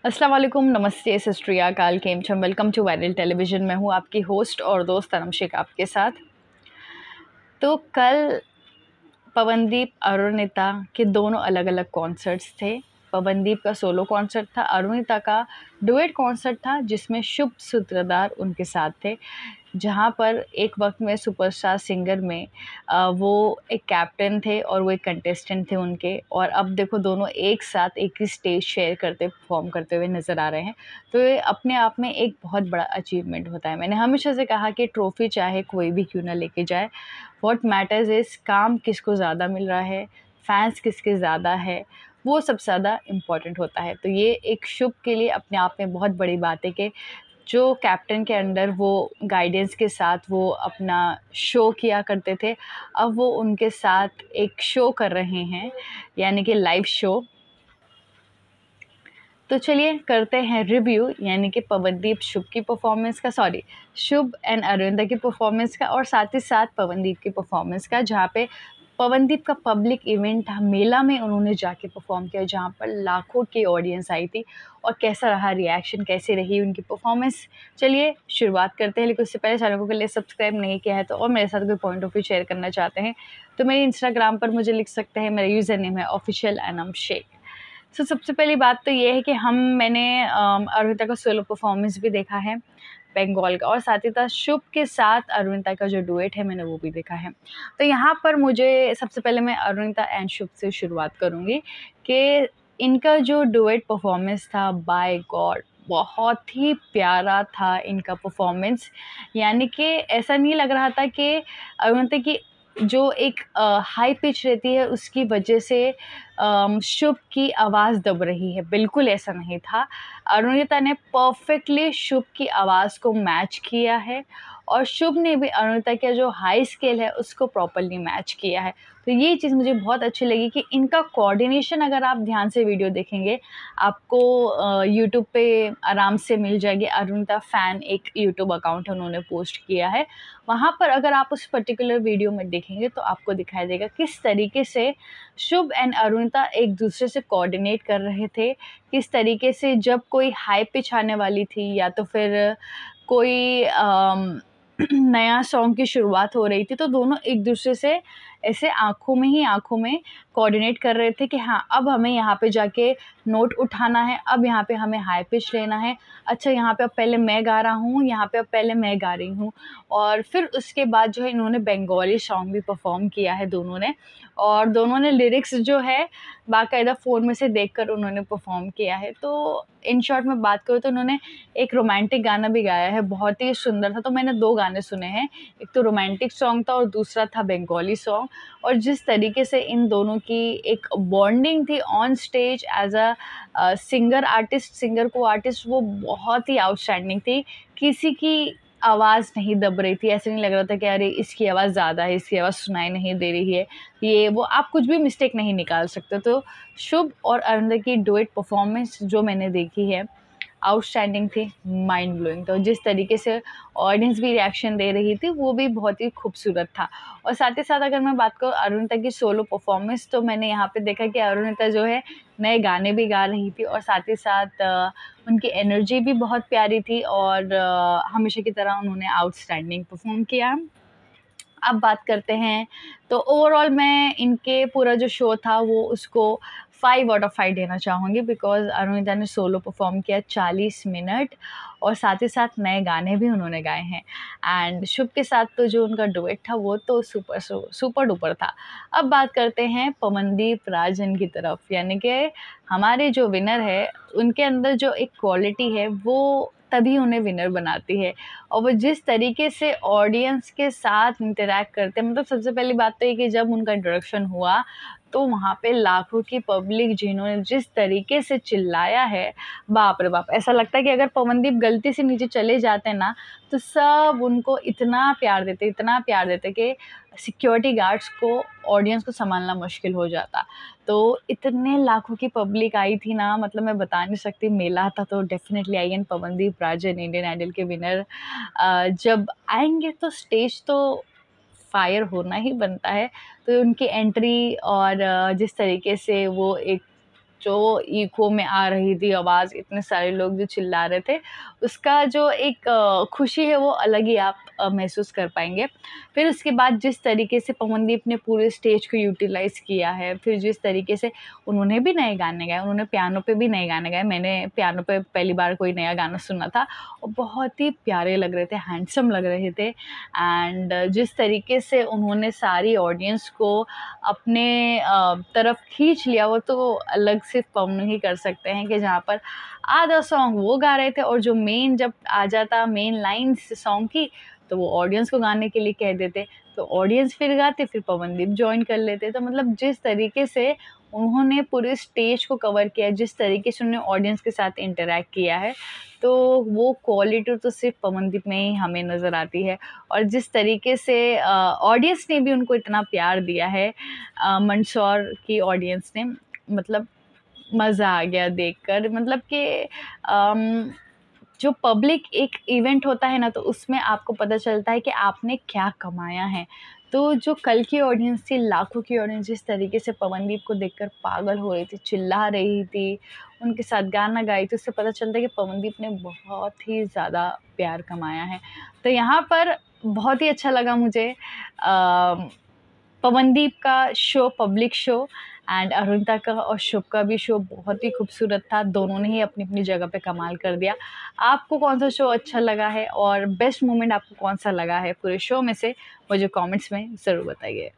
अस्सलाम वालेकुम, नमस्ते, सत श्री अकाल, केम छम। Welcome to viral television. मैं हूँ आपकी होस्ट और दोस्त तनम शेख आपके साथ। तो कल पवनदीप, अरुणिता के दोनों अलग-अलग कॉन्सर्ट्स थे। पवनदीप का सोलो कॉन्सर्ट था, अरुणिता का डुएट कॉन्सर्ट था जिसमें शुभ सूत्रधार उनके साथ थे। जहाँ पर एक वक़्त में सुपरस्टार सिंगर में वो एक कैप्टन थे और वो एक कंटेस्टेंट थे उनके, और अब देखो दोनों एक साथ एक ही स्टेज शेयर करते परफ़ॉर्म करते हुए नज़र आ रहे हैं। तो ये अपने आप में एक बहुत बड़ा अचीवमेंट होता है। मैंने हमेशा से कहा कि ट्रॉफ़ी चाहे कोई भी क्यों ना लेके जाए, व्हाट मैटर्स इज़ काम किसको ज़्यादा मिल रहा है, फैन्स किसके ज़्यादा है, वो सबसे ज़्यादा इम्पोर्टेंट होता है। तो ये एक शुभ के लिए अपने आप में बहुत बड़ी बात है कि जो कैप्टन के अंडर वो गाइडेंस के साथ वो अपना शो किया करते थे, अब वो उनके साथ एक शो कर रहे हैं, यानी कि लाइव शो। तो चलिए करते हैं रिव्यू, यानी कि पवनदीप शुभ की परफॉर्मेंस का, सॉरी, शुभ एंड अरिंदा की परफॉर्मेंस का, और साथ ही साथ पवनदीप की परफॉर्मेंस का, जहाँ पे पवनदीप का पब्लिक इवेंट था, मेला में उन्होंने जाके परफॉर्म किया जहाँ पर लाखों की ऑडियंस आई थी। और कैसा रहा रिएक्शन, कैसी रही उनकी परफॉर्मेंस, चलिए शुरुआत करते हैं। लेकिन उससे पहले चैनल को के लिए सब्सक्राइब नहीं किया है तो, और मेरे साथ कोई पॉइंट ऑफ व्यू शेयर करना चाहते हैं तो मेरे इंस्टाग्राम पर मुझे लिख सकते हैं। मेरा यूज़र नेम है ऑफिशियल एनम शेख। सबसे पहली बात तो ये है कि मैंने अरुणिता का सोलो परफॉर्मेंस भी देखा है बंगाल का, और साथ ही साथ शुभ के साथ अरुणिता का जो डुएट है मैंने वो भी देखा है। तो यहाँ पर मुझे सबसे पहले मैं अरुणिता एंड शुभ से शुरुआत करूँगी कि इनका जो डुएट परफॉर्मेंस था, बाय गॉड बहुत ही प्यारा था इनका परफॉर्मेंस। यानी कि ऐसा नहीं लग रहा था कि अरुणिता की जो एक हाई पिच रहती है उसकी वजह से शुभ की आवाज़ दब रही है, बिल्कुल ऐसा नहीं था। अरुणिता ने परफेक्टली शुभ की आवाज़ को मैच किया है, और शुभ ने भी अरुणिता का जो हाई स्केल है उसको प्रॉपर्ली मैच किया है। तो ये चीज़ मुझे बहुत अच्छी लगी कि इनका कोऑर्डिनेशन, अगर आप ध्यान से वीडियो देखेंगे आपको यूट्यूब पे आराम से मिल जाएगी। अरुणिता फ़ैन एक यूट्यूब अकाउंट है, उन्होंने पोस्ट किया है। वहाँ पर अगर आप उस पर्टिकुलर वीडियो में देखेंगे तो आपको दिखाई देगा किस तरीके से शुभ एंड अरुणिता एक दूसरे से कोऑर्डिनेट कर रहे थे। किस तरीके से जब कोई हाई पिच आने वाली थी या तो फिर कोई नया सॉन्ग की शुरुआत हो रही थी, तो दोनों एक दूसरे से ऐसे आँखों में कोऑर्डिनेट कर रहे थे कि हाँ, अब हमें यहाँ पे जाके नोट उठाना है, अब यहाँ पे हमें हाई पिच लेना है। अच्छा, यहाँ पे अब पहले मैं गा रहा हूँ, यहाँ पे अब पहले मैं गा रही हूँ। और फिर उसके बाद जो है इन्होंने बंगाली सॉन्ग भी परफॉर्म किया है दोनों ने, और दोनों ने लिरिक्स जो है बाकायदा फ़ोन में से देखकर उन्होंने परफॉर्म किया है। तो इन शॉर्ट मैं बात करूँ तो उन्होंने एक रोमांटिक गाना भी गाया है, बहुत ही सुंदर था। तो मैंने 2 गाने सुने हैं, एक तो रोमांटिक सॉन्ग था और दूसरा था बंगाली सॉन्ग। और जिस तरीके से इन दोनों की एक बॉन्डिंग थी on stage as singer artist, singer को आर्टिस्ट, वो बहुत ही आउटस्टैंडिंग थी। किसी की आवाज़ नहीं दब रही थी, ऐसे नहीं लग रहा था कि अरे इसकी आवाज़ ज़्यादा है, इसकी आवाज़ सुनाई नहीं दे रही है, ये वो, आप कुछ भी मिस्टेक नहीं निकाल सकते। तो शुभ और अरिंदर की डुएट परफॉर्मेंस जो मैंने देखी है, आउटस्टैंडिंग थी, माइंड ब्लोइंग। तो जिस तरीके से ऑडियंस भी रिएक्शन दे रही थी वो भी बहुत ही खूबसूरत था। और साथ ही साथ अगर मैं बात करूँ अरुणिता की सोलो परफॉर्मेंस, तो मैंने यहाँ पे देखा कि अरुणिता जो है नए गाने भी गा रही थी, और साथ ही साथ उनकी एनर्जी भी बहुत प्यारी थी, और हमेशा की तरह उन्होंने आउटस्टैंडिंग परफॉर्म किया। अब बात करते हैं तो ओवरऑल मैं इनके पूरा जो शो था वो उसको 5 आउट ऑफ 5 देना चाहूँगी, बिकॉज़ अरुणिता ने सोलो परफॉर्म किया 40 मिनट, और साथ ही साथ नए गाने भी उन्होंने गाए हैं। एंड शुभ के साथ तो जो उनका डुएट था वो तो सुपर डुपर था। अब बात करते हैं पवनदीप राजन की तरफ, यानी कि हमारे जो विनर है उनके अंदर जो एक क्वालिटी है वो तभी उन्हें विनर बनाती है। और वो जिस तरीके से ऑडियंस के साथ इंटरैक्ट करते हैं, मतलब सबसे पहली बात तो ये कि जब उनका इंट्रोडक्शन हुआ तो वहाँ पे लाखों की पब्लिक जिन्होंने जिस तरीके से चिल्लाया है, बाप रे बाप! ऐसा लगता है कि अगर पवनदीप गलती से नीचे चले जाते ना, तो सब उनको इतना प्यार देते कि सिक्योरिटी गार्ड्स को, ऑडियंस को सँभालना मुश्किल हो जाता। तो इतने लाखों की पब्लिक आई थी ना, मतलब मैं बता नहीं सकती, मेला था तो डेफ़िनेटली आई। And Pawandeep Rajan Indian Idol के विनर जब आएँगे तो स्टेज तो फायर होना ही बनता है। तो उनकी एंट्री और जिस तरीके से वो एक जो इको में आ रही थी आवाज़, इतने सारे लोग जो चिल्ला रहे थे, उसका जो एक खुशी है वो अलग ही आप महसूस कर पाएँगे। फिर उसके बाद जिस तरीके से पवनदीप ने पूरे स्टेज को यूटिलाइज़ किया है, फिर जिस तरीके से उन्होंने भी नए गाने गाए, उन्होंने पियानो पे भी नए गाने गाए। मैंने पियानो पे पहली बार कोई नया गाना सुना था और बहुत ही प्यारे लग रहे थे, हैंडसम लग रहे थे। एंड जिस तरीके से उन्होंने सारी ऑडियंस को अपने तरफ खींच लिया, वो तो अलग सिर्फ पवन ही कर सकते हैं, कि जहाँ पर आधा सॉन्ग वो गा रहे थे और जो मेन जब आ जाता मेन लाइन्स सॉन्ग की, तो वो ऑडियंस को गाने के लिए कह देते, तो ऑडियंस फिर गाते, फिर पवनदीप जॉइन कर लेते। तो मतलब जिस तरीके से उन्होंने पूरे स्टेज को कवर किया, जिस तरीके से उन्होंने ऑडियंस के साथ इंटरैक्ट किया है, तो वो क्वालिटी तो सिर्फ पवनदीप में ही हमें नज़र आती है। और जिस तरीके से ऑडियंस ने भी उनको इतना प्यार दिया है, मंदसौर की ऑडियंस ने, मतलब मज़ा आ गया देखकर। मतलब कि जो पब्लिक एक इवेंट होता है ना, तो उसमें आपको पता चलता है कि आपने क्या कमाया है। तो जो कल की ऑडियंस थी, लाखों की ऑडियंस जिस तरीके से पवनदीप को देखकर पागल हो रही थी, चिल्ला रही थी, उनके साथ गाना गाई थी, उससे पता चलता है कि पवनदीप ने बहुत ही ज़्यादा प्यार कमाया है। तो यहाँ पर बहुत ही अच्छा लगा मुझे पवनदीप का show, public show, and Arunita का और शुभ का भी शो बहुत ही खूबसूरत था। दोनों ने ही अपनी-अपनी जगह पे कमाल कर दिया। आपको कौन-सा शो अच्छा लगा है और बेस्ट मोमेंट आपको कौन-सा लगा है पूरे शो में से? मुझे कमेंट्स में ज़रूर बताइए।